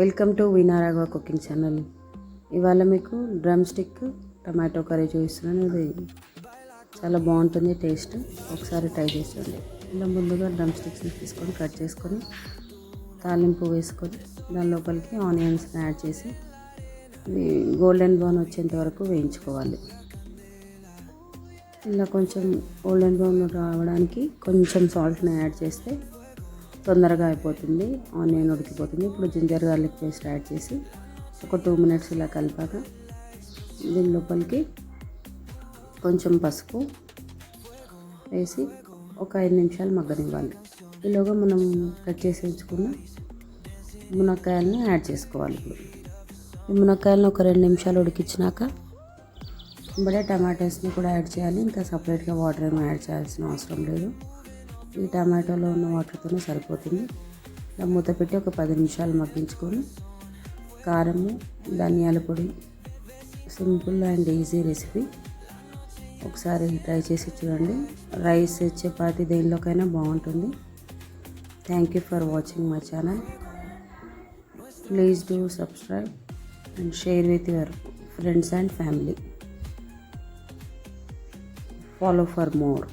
Welcome to వీణారాఘవ cooking channel. ఇవాళ మీకు drum stick tomato curry చూపిస్తున్నాను. ఇది చాలా బాగుంటుంది టేస్ట్. ఒకసారి ట్రై చేయండి. ఇలా ముందుగా డ్రమ్ స్టిక్స్ని తీసుకొని కట్ చేసుకొని తాలింపు వేసుకొని దాని లోపలికి ఆనియన్స్ని యాడ్ చేసి గోల్డెన్ బ్రౌన్ వచ్చేంత వరకు వేయించుకోవాలి. ఇలా కొంచెం గోల్డెన్ బ్రౌన్ రావడానికి కొంచెం సాల్ట్ని యాడ్ చేస్తే తొందరగా అయిపోతుంది, ఆనియన్ ఉడికిపోతుంది. ఇప్పుడు జింజర్ గార్లిక్ పేస్ట్ యాడ్ చేసి ఒక 2 minutes ఇలా కలిపాక దీని లోపలికి కొంచెం పసుపు వేసి ఒక 5 నిమిషాలు మగ్గనివ్వాలి. ఈలోగా మనం కట్ చేసి ఉంచుకున్న మునక్కాయలని యాడ్ చేసుకోవాలి. ఇప్పుడు ఈ మునక్కాయలను ఒక 2 నిమిషాలు ఉడికించినాక ఇప్పుడే టమాటోస్ని కూడా యాడ్ చేయాలి. ఇంకా సపరేట్గా వాటర్ ఏమీ యాడ్ చేయాల్సిన అవసరం లేదు. ఈ టమాటోలో ఉన్న వాటర్తోనే సరిపోతుంది. ఇలా మూత పెట్టి ఒక 10 నిమిషాలు మగ్గించుకొని కారము, ధనియాల పొడి, సింపుల్ అండ్ ఈజీ రెసిపీ. ఒకసారి ట్రై చేసి చూడండి. రైస్, చపాతీ దేనిలోకైనా బాగుంటుంది. Thank you for watching my channel. Please do subscribe and share with your friends and family. Follow for more.